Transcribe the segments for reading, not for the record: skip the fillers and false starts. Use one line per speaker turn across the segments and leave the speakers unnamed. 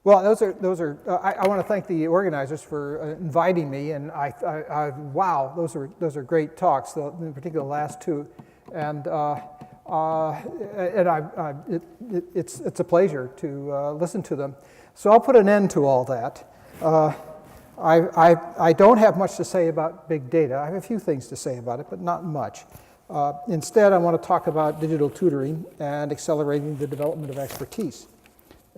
Well, I want to thank the organizers for inviting me, and wow, those are great talks, in particular the last two, and it's a pleasure to listen to them. So I'll put an end to all that. I don't have much to say about big data. I have a few things to say about it, but not much. Instead, I want to talk about digital tutoring and accelerating the development of expertise.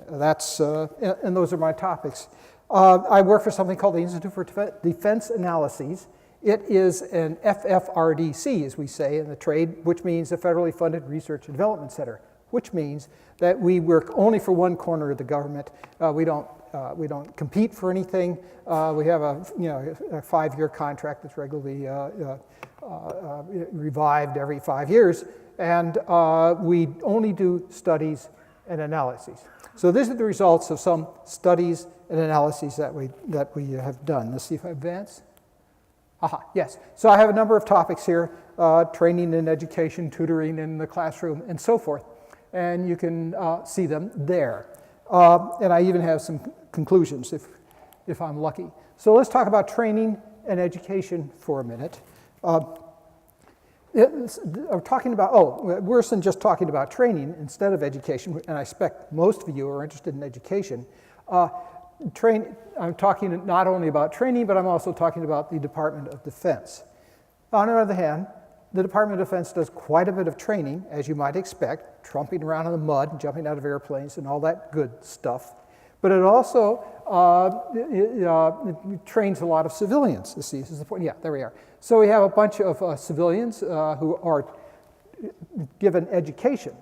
And those are my topics. I work for something called the Institute for Defense Analyses. It is an FFRDC, as we say in the trade, which means a federally funded research and development center, which means that we work only for one corner of the government. We don't compete for anything. We have a 5-year contract that's regularly revived every 5 years, and we only do studies and analyses. So these are the results of some studies and analyses that we have done. Let's see if I advance. Aha, yes. So I have a number of topics here, training and education, tutoring in the classroom, and so forth. And you can see them there. And I even have some conclusions if I'm lucky. So let's talk about training and education for a minute. Worse than just talking about training instead of education, and I expect most of you are interested in education. I'm talking not only about training, but I'm also talking about the Department of Defense. On the other hand, the Department of Defense does quite a bit of training, as you might expect, trumping around in the mud, jumping out of airplanes, and all that good stuff. But it also it trains a lot of civilians. This is the point. Yeah, there we are. So we have a bunch of civilians who are given education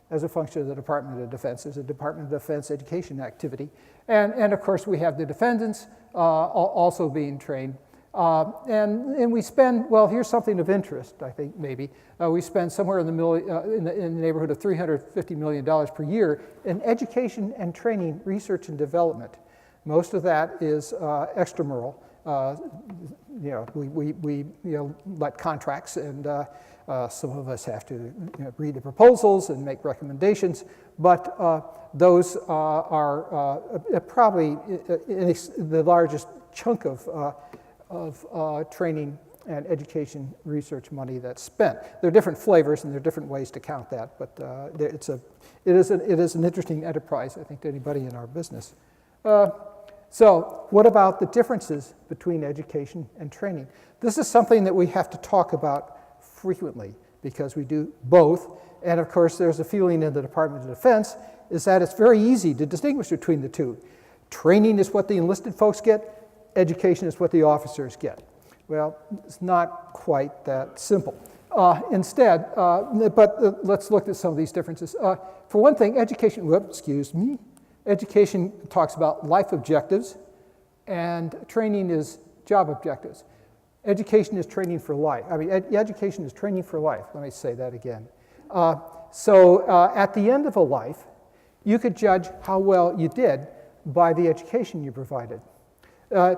as a function of the Department of Defense. There's a Department of Defense education activity. And of course, we have the defendants also being trained. And we spend, well, here's something of interest, I think, maybe. We spend somewhere in the neighborhood of $350 million per year in education and training, research and development. Most of that is extramural. We let contracts, and some of us have to read the proposals and make recommendations, but those are probably the largest chunk of training and education research money that's spent. There are different flavors and there are different ways to count that, but it is an interesting enterprise, I think, to anybody in our business. So what about the differences between education and training? This is something that we have to talk about frequently because we do both. And of course, there's a feeling in the Department of Defense is that it's very easy to distinguish between the two. Training is what the enlisted folks get. Education is what the officers get. Well, it's not quite that simple. Instead, let's look at some of these differences. For one thing, education talks about life objectives, and training is job objectives. Education is training for life. Education is training for life. Let me say that again. At the end of a life, you could judge how well you did by the education you provided.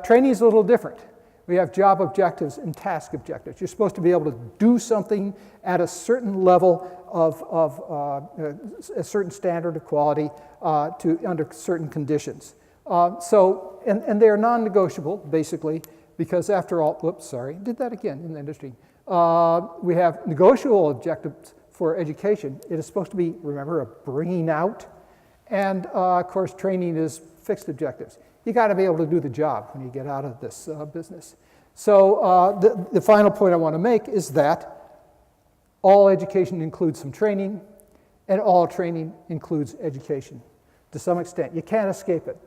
Training is a little different. We have job objectives and task objectives. You're supposed to be able to do something at a certain level of a certain standard of quality under certain conditions. And they are non-negotiable, basically, because after all, did that again in the industry. We have negotiable objectives for education. It is supposed to be, remember, a bringing out. And of course, training is fixed objectives. You got to be able to do the job when you get out of this business. So the final point I want to make is that all education includes some training, and all training includes education to some extent. You can't escape it.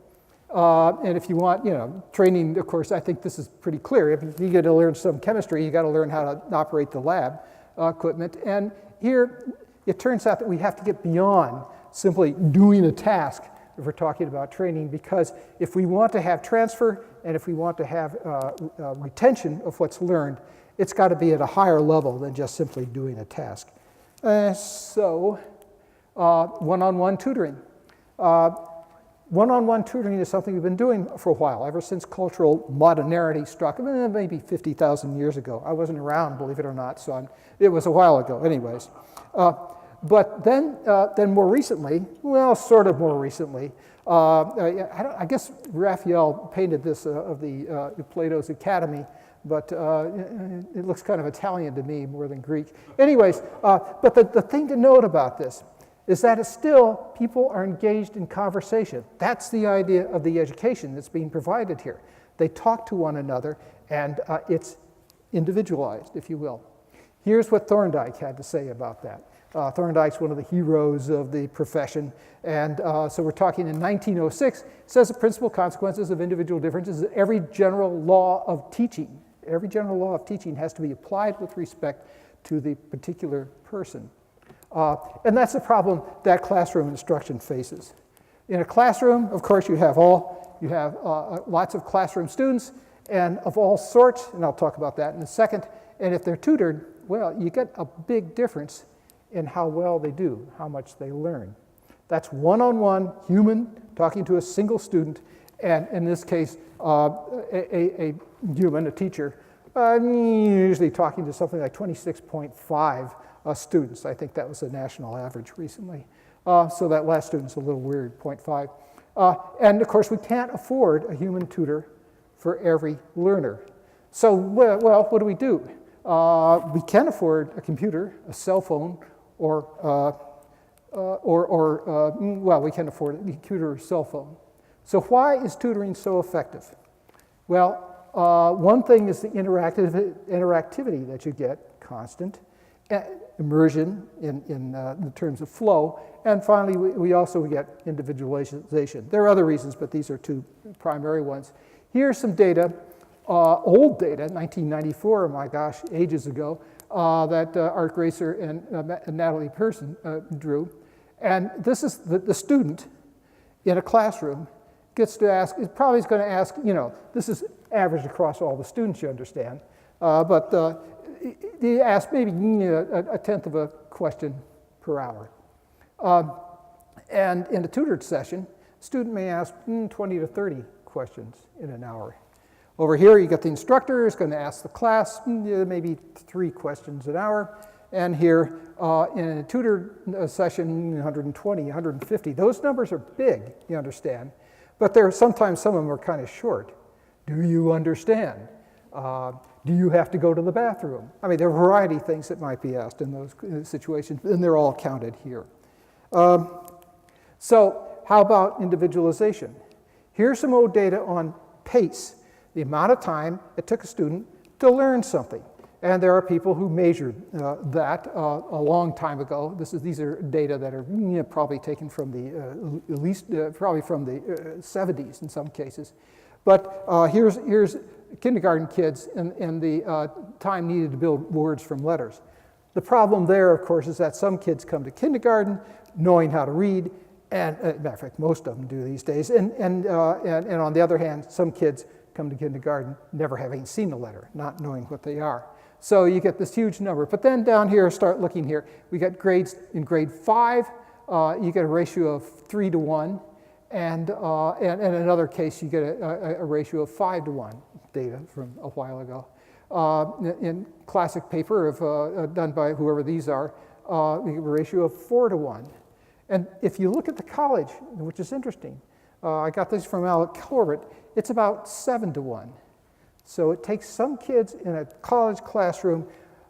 And if you want, training, of course, I think this is pretty clear. If you get to learn some chemistry, you got to learn how to operate the lab equipment. And here, it turns out that we have to get beyond simply doing a task if we're talking about training, because if we want to have transfer and if we want to have retention of what's learned, it's got to be at a higher level than just simply doing a task. One-on-one tutoring. One-on-one tutoring is something we've been doing for a while, ever since cultural modernity struck, maybe 50,000 years ago. I wasn't around, believe it or not, so it was a while ago anyways. But then more recently, well, sort of more recently, I guess Raphael painted this of the Plato's Academy, but it looks kind of Italian to me more than Greek. Anyways, but the thing to note about this is that it's still people are engaged in conversation. That's the idea of the education that's being provided here. They talk to one another, and it's individualized, if you will. Here's what Thorndike had to say about that. Thorndike's one of the heroes of the profession, and so we're talking in 1906, says the principal consequences of individual differences is every general law of teaching. Every general law of teaching has to be applied with respect to the particular person. And that's the problem that classroom instruction faces. In a classroom, of course, you have lots of classroom students and of all sorts, and I'll talk about that in a second. And if they're tutored, well, you get a big difference in how well they do, how much they learn. That's one-on-one human talking to a single student, and in this case, a human, a teacher, usually talking to something like 26.5 students. I think that was the national average recently. So that last student's a little weird, 0.5. And of course, we can't afford a human tutor for every learner. So, well, what do? We can afford a computer, a cell phone, well, we can afford a computer or cell phone. So why is tutoring so effective? Well, one thing is the interactivity that you get, constant, immersion in terms of flow, and finally we also get individualization. There are other reasons, but these are two primary ones. Here's some data, old data, 1994, oh my gosh, ages ago, that Art Gracer and Natalie Pearson drew. And this is the student in a classroom gets to ask, it probably is going to ask, this is average across all the students, you understand, but they ask maybe a tenth of a question per hour. And in a tutored session, a student may ask 20 to 30 questions in an hour. Over here, you got the instructor is going to ask the class maybe 3 questions an hour. And here, in a tutored session, 120, 150. Those numbers are big, you understand. But sometimes some of them are kind of short. Do you understand? Do you have to go to the bathroom? I mean, there are a variety of things that might be asked in those situations, and they're all counted here. So how about individualization? Here's some old data on pace, the amount of time it took a student to learn something. And there are people who measured that a long time ago. These are data that are probably taken from probably from the 70s in some cases. But here's kindergarten kids and the time needed to build words from letters. The problem there, of course, is that some kids come to kindergarten knowing how to read, and as a matter of fact, most of them do these days. And on the other hand, some kids come to kindergarten never having seen a letter, not knowing what they are. So you get this huge number. But then down here, start looking here. We got grades in grade 5. You get a ratio of 3 to 1. And in another case, you get a ratio of 5 to 1, data from a while ago. In classic paper done by whoever these are, we get a ratio of 4 to 1. And if you look at the college, which is interesting, I got this from Alec Corbett, it's about 7 to 1. So it takes some kids in a college classroom,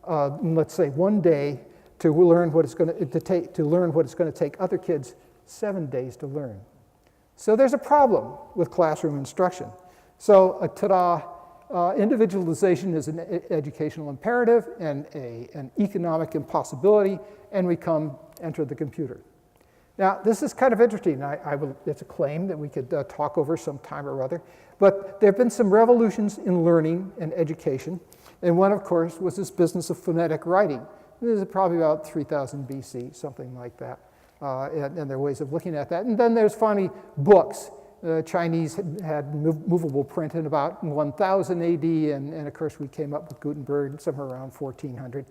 let's say 1 day, to learn what it's going to take other kids 7 days to learn. So there's a problem with classroom instruction. So individualization is an educational imperative and an economic impossibility, and we enter the computer. Now, this is kind of interesting. It's a claim that we could talk over some time or other. But there have been some revolutions in learning and education. And one, of course, was this business of phonetic writing. This is probably about 3000 BC, something like that. And there are ways of looking at that. And then there's finally books. The Chinese had movable print in about 1000 AD. And of course, we came up with Gutenberg somewhere around 1400.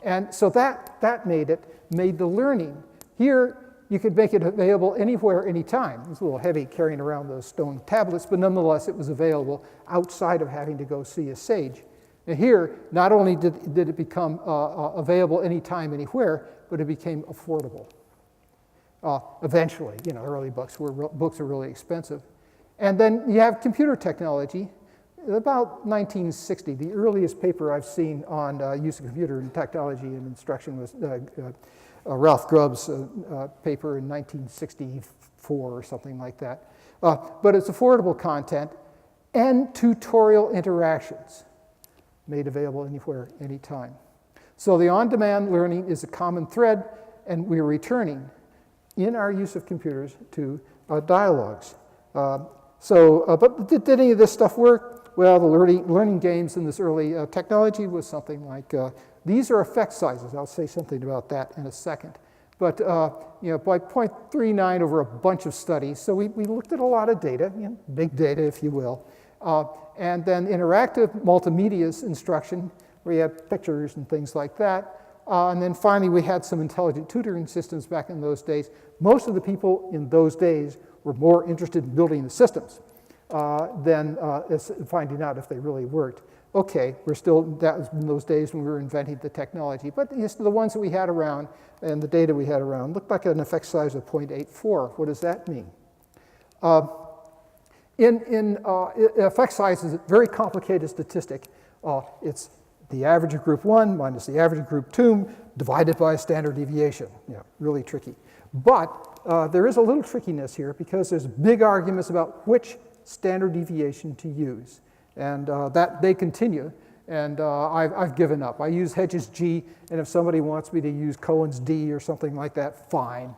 And so that made the learning. Here, you could make it available anywhere, anytime. It was a little heavy carrying around those stone tablets, but nonetheless, it was available outside of having to go see a sage. And here, not only did it become available anytime, anywhere, but it became affordable. Eventually, you know, early books are really expensive. And then you have computer technology. About 1960, the earliest paper I've seen on use of computer and technology and instruction was Ralph Grubb's paper in 1964 or something like that. But it's affordable content and tutorial interactions made available anywhere, anytime. So the on-demand learning is a common thread, and we're returning in our use of computers to dialogues. But did any of this stuff work? Well, the learning games in this early technology was something like, these are effect sizes. I'll say something about that in a second. But you know, by 0.39 over a bunch of studies, so we looked at a lot of data, you know, big data, if you will. And then interactive multimedia instruction, where you have pictures and things like that. And then finally, we had some intelligent tutoring systems back in those days. Most of the people in those days were more interested in building the systems than finding out if they really worked. Okay, that was in those days when we were inventing the technology. But the ones that we had around and the data we had around looked like an effect size of 0.84. What does that mean? Effect size is a very complicated statistic. It's the average of group 1 minus the average of group 2 divided by a standard deviation. Yeah, really tricky. But there is a little trickiness here because there's big arguments about which standard deviation to use. And that they continue. And I've given up. I use Hedges G, and if somebody wants me to use Cohen's D or something like that, fine.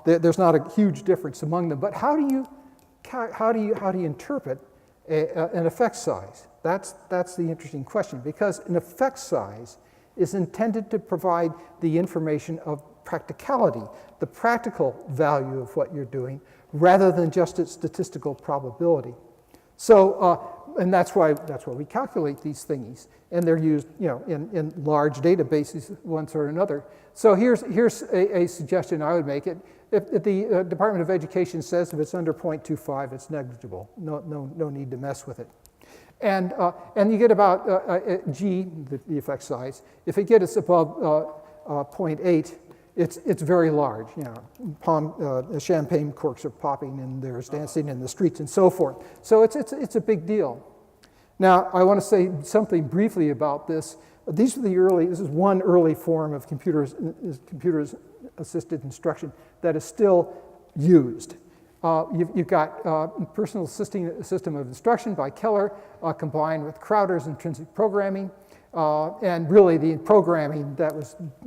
There's not a huge difference among them. But how do you interpret an effect size? That's the interesting question, because an effect size is intended to provide the information of practicality, the practical value of what you're doing, rather than just its statistical probability. So, and that's why we calculate these thingies, and they're used, you know, in large databases, one sort or another. So here's a suggestion I would make. If the Department of Education says if it's under 0.25, it's negligible. No need to mess with it. And you get about G, the effect size. If it gets above 0.8, it's very large. You know, champagne corks are popping, and there's dancing in the streets, and so forth. So it's a big deal. Now, I want to say something briefly about this. This is one early form of computers-assisted instruction that is still used. You've got Personal System of Instruction by Keller combined with Crowder's intrinsic programming. And really, the programming that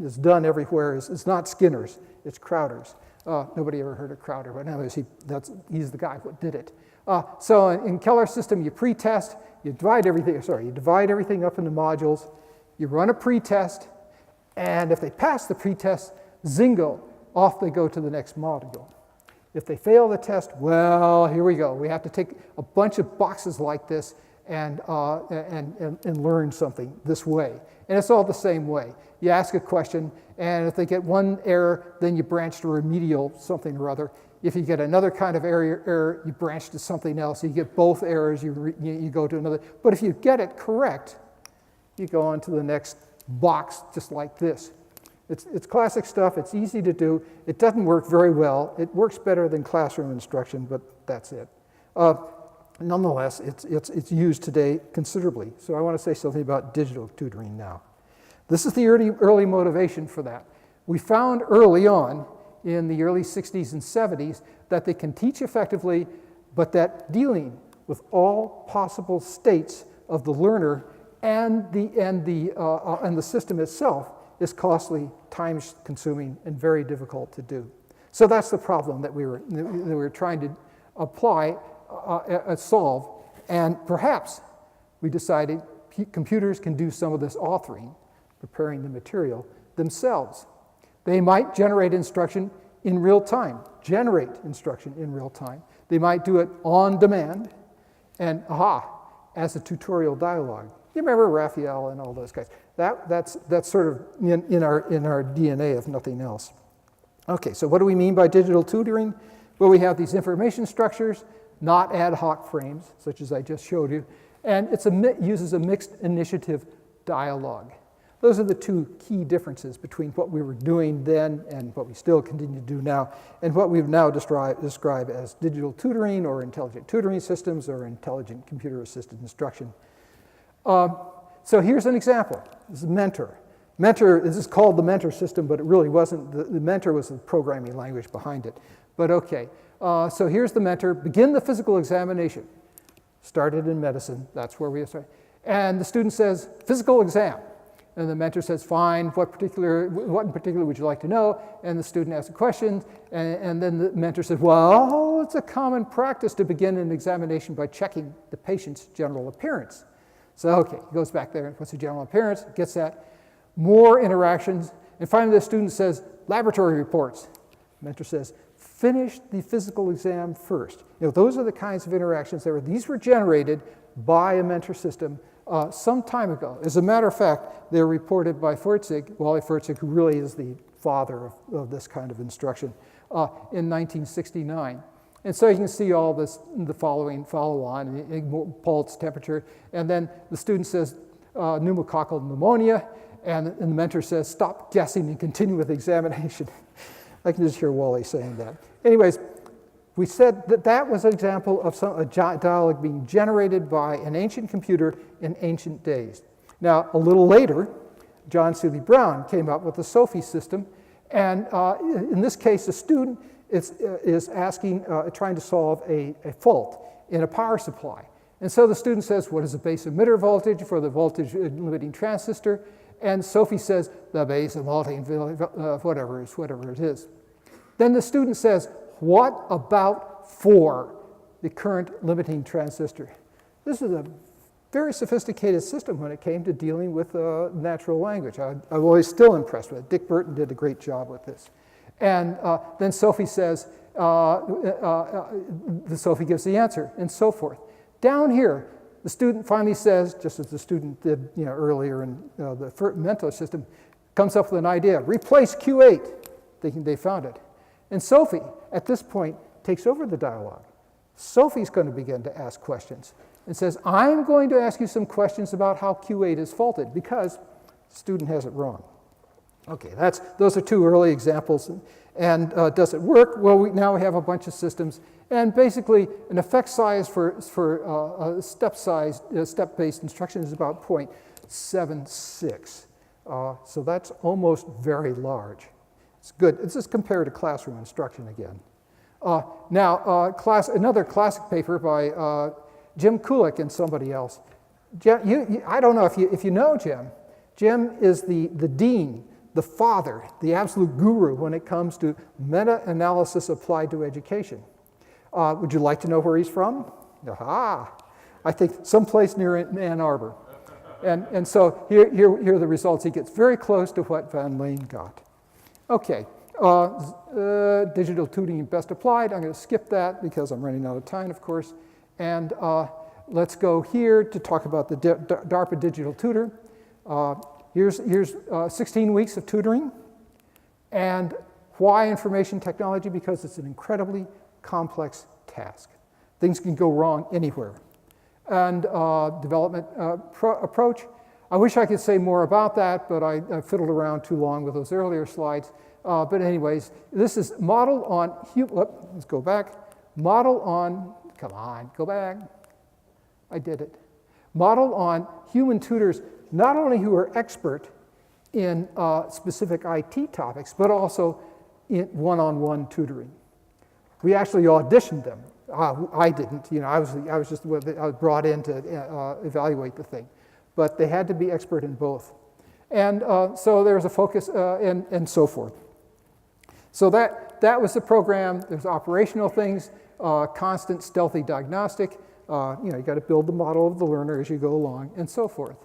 is done everywhere is not Skinner's, it's Crowder's. Nobody ever heard of Crowder, but anyways, he's the guy who did it. So in Keller's system, you pre-test, you divide everything up into modules, you run a pre-test, and if they pass the pre-test, zingo, off they go to the next module. If they fail the test, well, here we go. We have to take a bunch of boxes like this and learn something this way. And it's all the same way. You ask a question, and if they get one error, then you branch to remedial something or other. If you get another kind of error, you branch to something else. You get both errors, you go to another. But if you get it correct, you go on to the next box, just like this. It's classic stuff. It's easy to do. It doesn't work very well. It works better than classroom instruction, but that's it. Nonetheless, it's used today considerably. So I want to say something about digital tutoring now. This is the early motivation for that. We found early on in the early 60s and 70s that they can teach effectively, but that dealing with all possible states of the learner and the system itself is costly, time-consuming, and very difficult to do. So that's the problem that we were trying to apply, solve, and perhaps we decided computers can do some of this authoring, preparing the material, themselves. They might generate instruction in real time, They might do it on demand, and as a tutorial dialogue. You remember Raphael and all those guys. That's sort of in our DNA, if nothing else. Okay, so what do we mean by digital tutoring? Well, we have these information structures, not ad hoc frames, such as I just showed you, and it uses a mixed initiative dialogue. Those are the two key differences between what we were doing then and what we still continue to do now, and what we've now described as digital tutoring or intelligent tutoring systems or intelligent computer-assisted instruction. So here's an example. This is Mentor. Mentor, this is called the Mentor system, but it really wasn't. The Mentor was the programming language behind it. But okay, so here's the Mentor. Begin the physical examination. Started in medicine, that's where we started. And the student says, physical exam. And the mentor says, fine, what in particular would you like to know? And the student asks a question, and then the mentor says, well, it's a common practice to begin an examination by checking the patient's general appearance. So, okay, he goes back there and puts the general appearance, gets that. More interactions, and finally the student says, laboratory reports. The mentor says, finish the physical exam first. Those are the kinds of interactions these were generated by a mentor system some time ago. As a matter of fact, they're reported by Wally Fertzig, who really is the father of this kind of instruction, in 1969. And so you can see all this, the following follow-on, pulse, temperature, and then the student says pneumococcal pneumonia, and the mentor says, stop guessing and continue with the examination. I can just hear Wally saying that. Anyways, we said that was an example of a dialogue being generated by an ancient computer in ancient days. Now, a little later, John Seeley Brown came up with the Sofi system, and in this case, the student is trying to solve a fault in a power supply. And so the student says, what is the base emitter voltage for the voltage limiting transistor? And Sofi says, the base of whatever it is. Then the student says, what about for the current limiting transistor? This is a very sophisticated system when it came to dealing with natural language. I'm always still impressed with it. Dick Burton did a great job with this. And then Sofi says, Sofi gives the answer, and so forth. Down here, the student finally says, just as the student did earlier in the mental system, comes up with an idea, replace Q8, thinking they found it. And Sofi, at this point, takes over the dialogue. Sofi's going to begin to ask questions and says, I'm going to ask you some questions about how Q8 is faulted because the student has it wrong. Okay, those are two early examples. And does it work? Well, now we have a bunch of systems. And basically, an effect size for step-based instruction is about 0.76. So that's almost very large. It's good. It's just compared to classroom instruction again. Another classic paper by Jim Kulik and somebody else. I don't know if you know Jim. Jim is the dean, the father, the absolute guru when it comes to meta-analysis applied to education. Would you like to know where he's from? Aha! I think someplace near Ann Arbor. And so here are the results. He gets very close to what Van Lane got. Okay, digital tutoring best applied. I'm going to skip that because I'm running out of time, of course. And let's go here to talk about the DARPA Digital Tutor. Here's 16 weeks of tutoring. And why information technology? Because it's an incredibly complex task. Things can go wrong anywhere. And development approach. I wish I could say more about that, but I fiddled around too long with those earlier slides. But anyways, this is modeled on, let's go back. Modeled on, come on, go back. I did it. Modeled on human tutors, not only who are expert in specific IT topics, but also in one-on-one tutoring. We actually auditioned them. I didn't, I was brought in to evaluate the thing. But they had to be expert in both. And so there was a focus and so forth. So that was the program. There's operational things, constant stealthy diagnostic. You got to build the model of the learner as you go along and so forth.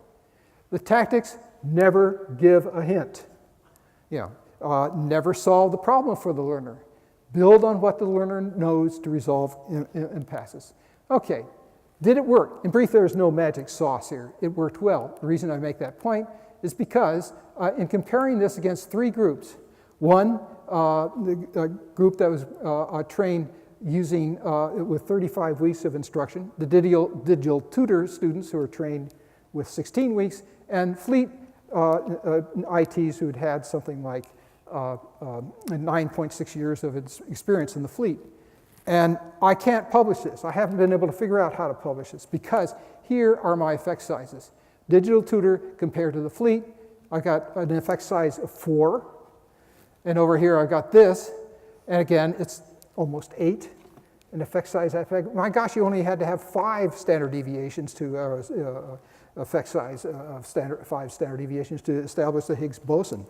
The tactics, never give a hint. Never solve the problem for the learner. Build on what the learner knows to resolve impasses. Okay. Did it work? In brief, there's no magic sauce here. It worked well. The reason I make that point is because in comparing this against three groups, one, the group that was trained using with 35 weeks of instruction, the digital tutor students who are trained with 16 weeks, and fleet ITs who'd had something like 9.6 years of experience in the fleet. And I can't publish this. I haven't been able to figure out how to publish this because here are my effect sizes. Digital tutor compared to the fleet, I got an effect size of 4. And over here I got this. And again, it's almost 8. An effect size, my gosh, you only had to have 5 standard deviations to effect size of 5 standard deviations to establish the Higgs boson.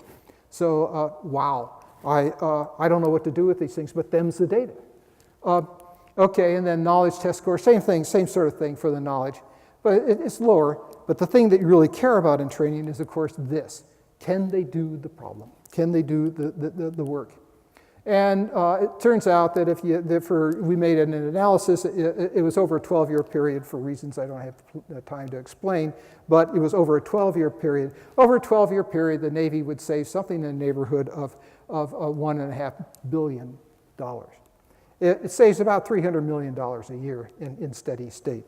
So, wow, I don't know what to do with these things, but them's the data. Okay, and then knowledge test score, same thing, same sort of thing for the knowledge, but it's lower. But the thing that you really care about in training is, of course, this. Can they do the problem? Can they do the work? And it turns out that we made an analysis, it was over a 12-year period for reasons I don't have time to explain, but it was over a 12-year period. Over a 12-year period, the Navy would save something in the neighborhood of $1.5 billion. It saves about $300 million a year in steady state.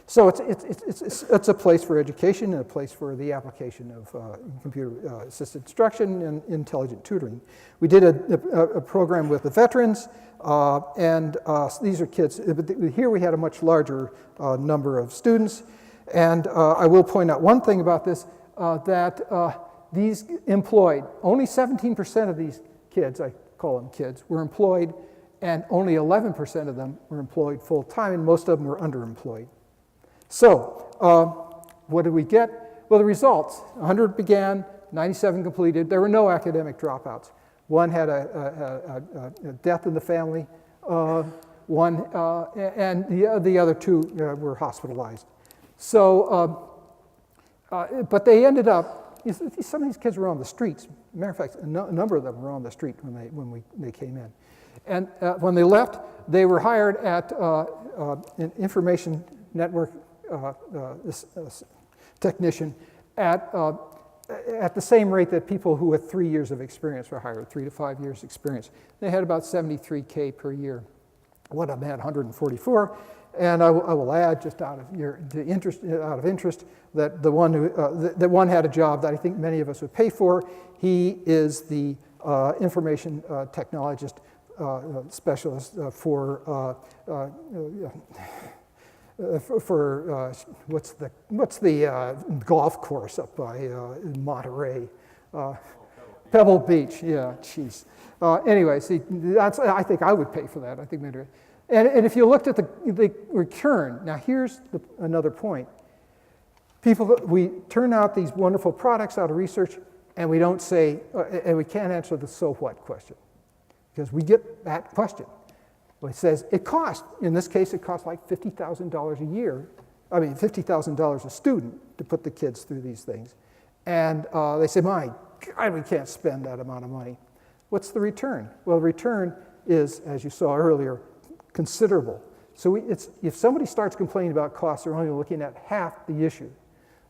So it's a place for education and a place for the application of computer-assisted instruction and intelligent tutoring. We did a program with the veterans, and these are kids. Here we had a much larger number of students, and I will point out one thing about this, that these employed, only 17% of these kids, I call them kids, were employed, and only 11% of them were employed full-time, and most of them were underemployed. So, what did we get? Well, the results, 100 began, 97 completed. There were no academic dropouts. One had a death in the family, and the other 2 were hospitalized. So, but they ended up, some of these kids were on the streets. Matter of fact, a number of them were on the street when they came in. And when they left, they were hired at an information network technician at the same rate that people who had 3 years of experience were hired, 3 to 5 years experience. They had about $73K per year. One of them had 144, and I will add, just out of interest, that the one had a job that I think many of us would pay for. He is the information technologist specialist for what's the golf course up by Monterey? Pebble Beach. Yeah, jeez. Anyway, see, I think I would pay for that. I think maybe. And if you looked at the return, now here's another point. We turn out these wonderful products out of research, and we don't say, and we can't answer the so what question, because we get that question. Well, it says it costs, in this case, it costs like $50,000 a year. I mean, $50,000 a student to put the kids through these things. And they say, my God, we can't spend that amount of money. What's the return? Well, the return is, as you saw earlier, considerable. So if somebody starts complaining about costs, they're only looking at half the issue.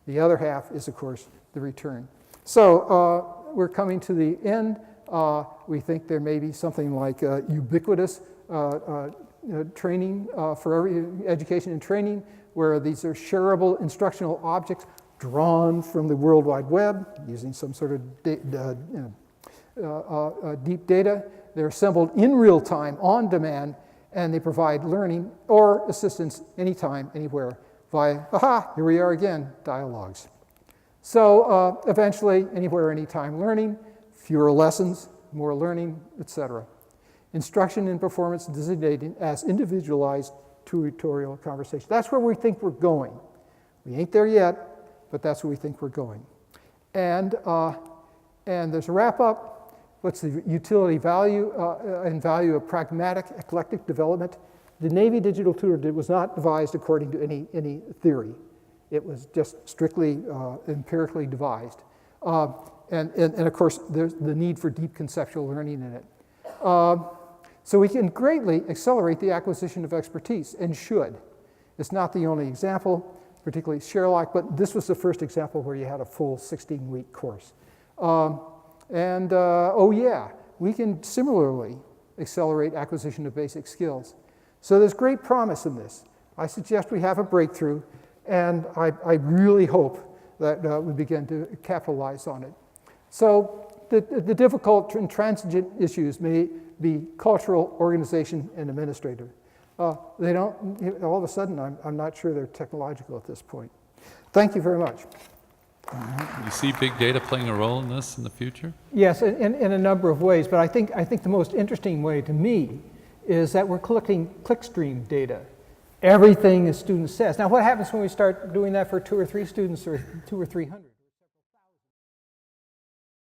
The other half is, of course, the return. So we're coming to the end. We think there may be something like ubiquitous training for education and training, where these are shareable instructional objects drawn from the World Wide Web using some sort of deep data. They're assembled in real time, on demand, and they provide learning or assistance anytime, anywhere, via, here we are again, dialogues. So eventually, anywhere, anytime learning, fewer lessons, more learning, etc. Instruction and performance designated as individualized tutorial conversation. That's where we think we're going. We ain't there yet, but that's where we think we're going. And there's a wrap-up. What's the utility value and value of pragmatic eclectic development? The Navy Digital Tutor was not devised according to any theory. It was just strictly empirically devised. And of course, there's the need for deep conceptual learning in it. So we can greatly accelerate the acquisition of expertise, and should. It's not the only example, particularly Sherlock, but this was the first example where you had a full 16-week course. Oh yeah, we can similarly accelerate acquisition of basic skills. So there's great promise in this. I suggest we have a breakthrough, and I really hope that we begin to capitalize on it. So the difficult and transigent issues may be cultural, organization, and administrative. They don't, all of a sudden, I'm not sure they're technological at this point. Thank you very much.
You see big data playing a role in this in the future?
Yes, in a number of ways, but I think the most interesting way to me is that we're collecting clickstream data. Everything a student says. Now, what happens when we start doing that for 2 or 3 students or 200 or 300?